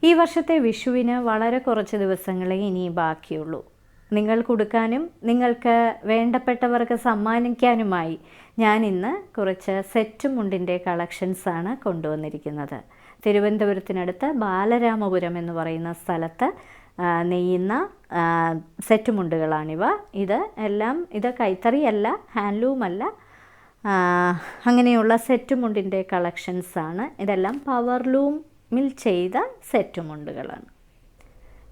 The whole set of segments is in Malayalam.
ഈ വർഷത്തെ വിഷുവിന് വളരെ കുറച്ച് ദിവസങ്ങളെ ഇനി ബാക്കിയുള്ളൂ. നിങ്ങൾ കൊടുക്കാനും നിങ്ങൾക്ക് വേണ്ടപ്പെട്ടവർക്ക് സമ്മാനിക്കാനുമായി ഞാൻ ഇന്ന് കുറച്ച് സെറ്റ് മുണ്ടിൻ്റെ കളക്ഷൻസാണ് കൊണ്ടുവന്നിരിക്കുന്നത്. തിരുവനന്തപുരത്തിനടുത്ത് ബാലരാമപുരം എന്ന് പറയുന്ന സ്ഥലത്ത് നെയ്യുന്ന സെറ്റ് മുണ്ടുകളാണിവ. ഇത് കൈത്തറിയല്ല, ഹാൻഡ്ലൂമല്ല, അങ്ങനെയുള്ള സെറ്റ് മുണ്ടിൻ്റെ കളക്ഷൻസാണ്. ഇതെല്ലാം പവർലൂമിൽ ചെയ്ത സെറ്റ് മുണ്ടുകളാണ്.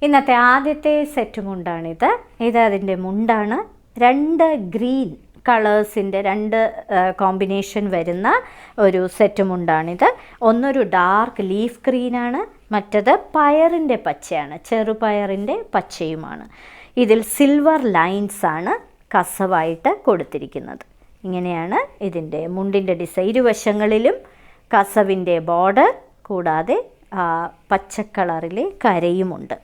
ഇന്നത്തെ ആദ്യത്തെ സെറ്റ് മുണ്ടാണിത്. അതിൻ്റെ മുണ്ടാണ്. 2 ഗ്രീൻ കളേഴ്സിൻ്റെ 2 കോമ്പിനേഷൻ വരുന്ന ഒരു സെറ്റ് മുണ്ടാണിത്. ഒന്നൊരു ഡാർക്ക് ലീഫ് ഗ്രീനാണ്, മറ്റത് പയറിൻ്റെ പച്ചയാണ്, ചെറുപയറിൻ്റെ പച്ചയുമാണ്. ഇതിൽ സിൽവർ ലൈൻസാണ് കസവായിട്ട് കൊടുത്തിരിക്കുന്നത്. ഇങ്ങനെയാണ് ഇതിൻ്റെ മുണ്ടിൻ്റെ ഡിസൈൻ. ഇരുവശങ്ങളിലും കസവിൻ്റെ ബോർഡർ കൂടാതെ പച്ചക്കളറിലെ കരയുമുണ്ട്.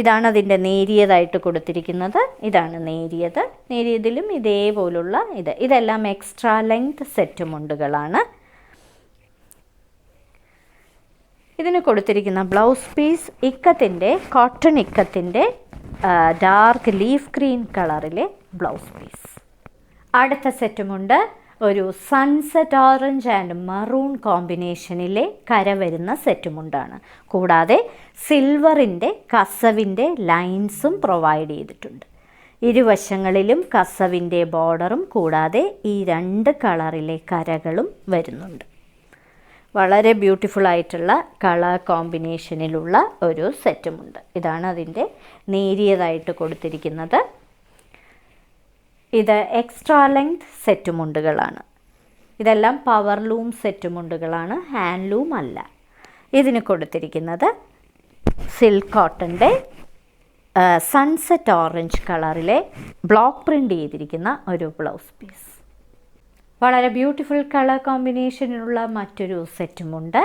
ഇതാണ് അതിൻ്റെ നേരിയതായിട്ട് കൊടുത്തിരിക്കുന്നത്. ഇതാണ് നേരിയതിലും ഇതേപോലുള്ള ഇതെല്ലാം എക്സ്ട്രാ ലെങ്ത് സെറ്റ് മുണ്ടുകളാണ്. ഇതിന് കൊടുത്തിരിക്കുന്ന ബ്ലൗസ് പീസ് കോട്ടൺ ഇക്കത്തിൻ്റെ ഡാർക്ക് ലീഫ് ഗ്രീൻ കളറിലെ ബ്ലൗസ് പീസ്. അടുത്ത സെറ്റുമുണ്ട് ഒരു സൺസെറ്റ് ഓറഞ്ച് ആൻഡ് മറൂൺ കോമ്പിനേഷനിലെ കര വരുന്ന സെറ്റുമുണ്ടാണ്. കൂടാതെ സിൽവറിൻ്റെ കസവിൻ്റെ ലൈൻസും പ്രൊവൈഡ് ചെയ്തിട്ടുണ്ട്. ഇരുവശങ്ങളിലും കസവിൻ്റെ ബോർഡറും കൂടാതെ ഈ 2 കളറിലെ കരകളും വരുന്നുണ്ട്. വളരെ ബ്യൂട്ടിഫുൾ ആയിട്ടുള്ള കളർ കോമ്പിനേഷനിലുള്ള ഒരു സെറ്റുമുണ്ട്. ഇതാണ് അതിൻ്റെ നേരിയതായിട്ട് കൊടുത്തിരിക്കുന്നത്. ഇത് എക്സ്ട്രാ ലെങ്ത് സെറ്റ് മുണ്ടുകളാണ്. ഇതെല്ലാം പവർലൂം സെറ്റ് മുണ്ടുകളാണ്, ഹാൻഡ്ലൂം അല്ല. ഇതിന് കൊടുത്തിരിക്കുന്നത് സിൽക്ക് കോട്ടൻ്റെ സൺസെറ്റ് ഓറഞ്ച് കളറിലെ ബ്ലോക്ക് പ്രിൻ്റ് ചെയ്തിരിക്കുന്ന ഒരു ബ്ലൗസ് പീസ്. വളരെ ബ്യൂട്ടിഫുൾ കളർ കോമ്പിനേഷനിലുള്ള മറ്റൊരു സെറ്റ് മുണ്ട്.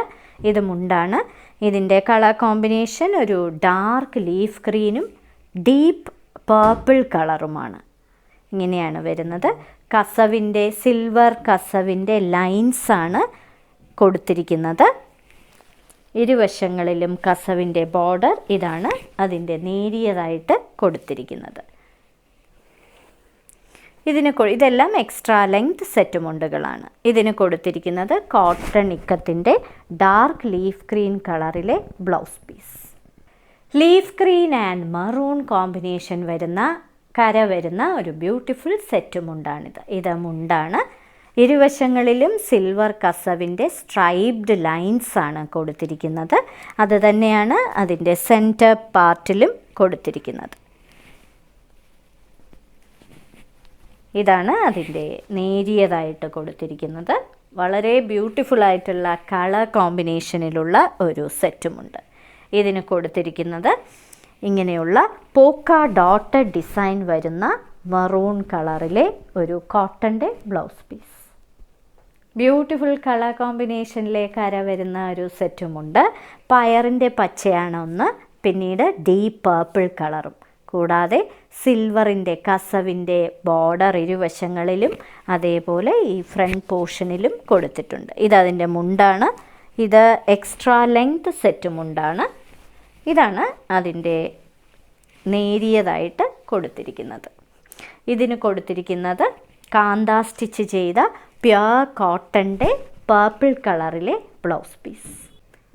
ഇത് മുണ്ടാണ്. ഇതിൻ്റെ കളർ കോമ്പിനേഷൻ ഒരു ഡാർക്ക് ലീഫ് ഗ്രീനും ഡീപ്പ് പേർപ്പിൾ കളറുമാണ്. ഇങ്ങനെയാണ് വരുന്നത്. സിൽവർ കസവിൻ്റെ ലൈൻസാണ് കൊടുത്തിരിക്കുന്നത്. ഇരുവശങ്ങളിലും കസവിൻ്റെ ബോർഡർ. ഇതാണ് അതിൻ്റെ നേരിയതായിട്ട് കൊടുത്തിരിക്കുന്നത്. ഇതെല്ലാം എക്സ്ട്രാ ലെങ്ത് സെറ്റ് മുണ്ടുകളാണ്. ഇതിന് കൊടുത്തിരിക്കുന്നത് കോട്ടൺ ഇക്കത്തിൻ്റെ ഡാർക്ക് ലീഫ് ഗ്രീൻ കളറിലെ blouse piece. Leaf green and maroon combination കര വരുന്ന ഒരു ബ്യൂട്ടിഫുൾ സെറ്റ് മുണ്ടാണിത്. ഇത് മുണ്ടാണ്. ഇരുവശങ്ങളിലും സിൽവർ കസവിൻ്റെ സ്ട്രൈപ്ഡ് ലൈൻസാണ് കൊടുത്തിരിക്കുന്നത്. അത് തന്നെയാണ് അതിൻ്റെ സെൻറ്റർ പാർട്ടിലും കൊടുത്തിരിക്കുന്നത്. ഇതാണ് അതിൻ്റെ നേരിയതായിട്ട് കൊടുത്തിരിക്കുന്നത്. വളരെ ബ്യൂട്ടിഫുൾ ആയിട്ടുള്ള കളർ കോമ്പിനേഷനിലുള്ള ഒരു സെറ്റുമുണ്ട്. ഇതിന് കൊടുത്തിരിക്കുന്നത് ഇങ്ങനെയുള്ള പോക്ക ഡോട്ടഡ് ഡിസൈൻ വരുന്ന മറൂൺ കളറിലെ ഒരു കോട്ടൻ്റെ ബ്ലൗസ് പീസ്. ബ്യൂട്ടിഫുൾ കളർ കോമ്പിനേഷനിലെ കര വരുന്ന ഒരു സെറ്റുമുണ്ട്. പയറിൻ്റെ പച്ചയാണ് ഒന്ന്, പിന്നീട് ഡീപ്പ് പേർപ്പിൾ കളറും, കൂടാതെ സിൽവറിൻ്റെ കസവിൻ്റെ ബോർഡർ ഇരുവശങ്ങളിലും അതേപോലെ ഈ ഫ്രണ്ട് പോർഷനിലും കൊടുത്തിട്ടുണ്ട്. ഇതതിൻ്റെ മുണ്ടാണ്. ഇത് എക്സ്ട്രാ ലെങ്ത് സെറ്റ് മുണ്ടാണ്. ഇതാണ് അതിൻ്റെ നേരിയതായിട്ട് കൊടുത്തിരിക്കുന്നത്. ഇതിന് കൊടുത്തിരിക്കുന്നത് കാന്ത സ്റ്റിച്ച് ചെയ്ത പ്യുർ കോട്ടൻ്റെ പേർപ്പിൾ കളറിലെ ബ്ലൗസ് പീസ്.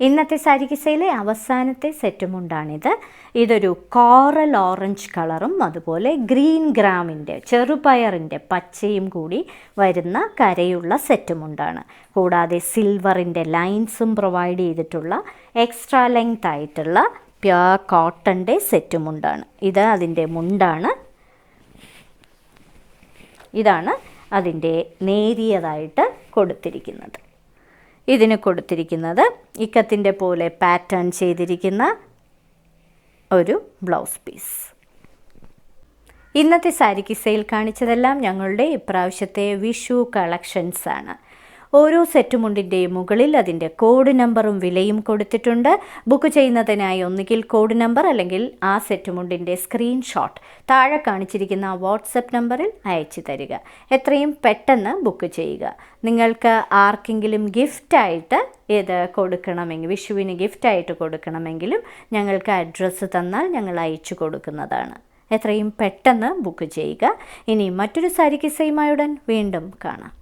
ഇന്നത്തെ സാരിക്കിസയിലെ അവസാനത്തെ സെറ്റുമുണ്ടാണിത്. ഇതൊരു കോറൽ ഓറഞ്ച് കളറും അതുപോലെ ഗ്രീൻ ഗ്രാമിൻ്റെ ചെറുപയറിൻ്റെ പച്ചയും കൂടി വരുന്ന കരയുള്ള സെറ്റുമുണ്ടാണ്. കൂടാതെ സിൽവറിൻ്റെ ലൈൻസും പ്രൊവൈഡ് ചെയ്തിട്ടുള്ള എക്സ്ട്രാ ലെങ്ത് ആയിട്ടുള്ള പ്യുർ കോട്ടൻ്റെ സെറ്റുമുണ്ടാണ്. ഇത് അതിൻ്റെ മുണ്ടാണ്. ഇതാണ് അതിൻ്റെ നേരിയതായിട്ട് കൊടുത്തിരിക്കുന്നത്. ഇതിന് കൊടുത്തിരിക്കുന്നത് ഇക്കത്തിൻ്റെ പോലെ പാറ്റേൺ ചെയ്തിരിക്കുന്ന ഒരു ബ്ലൗസ് പീസ്. ഇന്നത്തെ സാരിക്കിസയിൽ കാണിച്ചതെല്ലാം ഞങ്ങളുടെ ഇപ്രാവശ്യത്തെ വിഷു കളക്ഷൻസാണ്. ഓരോ സെറ്റ് മുണ്ടിൻ്റെയും മുകളിൽ അതിൻ്റെ കോഡ് നമ്പറും വിലയും കൊടുത്തിട്ടുണ്ട്. ബുക്ക് ചെയ്യുന്നതിനായി ഒന്നുകിൽ കോഡ് നമ്പർ അല്ലെങ്കിൽ ആ സെറ്റ് മുണ്ടിൻ്റെ സ്ക്രീൻഷോട്ട് താഴെ കാണിച്ചിരിക്കുന്ന വാട്സപ്പ് നമ്പറിൽ അയച്ചു തരിക. എത്രയും പെട്ടെന്ന് ബുക്ക് ചെയ്യുക. നിങ്ങൾക്ക് ആർക്കെങ്കിലും ഗിഫ്റ്റായിട്ട് ഇത് കൊടുക്കണമെങ്കിൽ, വിഷുവിന് ഗിഫ്റ്റായിട്ട് കൊടുക്കണമെങ്കിലും ഞങ്ങൾക്ക് അഡ്രസ്സ് തന്നാൽ ഞങ്ങൾ അയച്ചു കൊടുക്കുന്നതാണ്. എത്രയും പെട്ടെന്ന് ബുക്ക് ചെയ്യുക. ഇനി മറ്റൊരു സാരി കിസ്സയുമായി ഉടൻ വീണ്ടും കാണാം.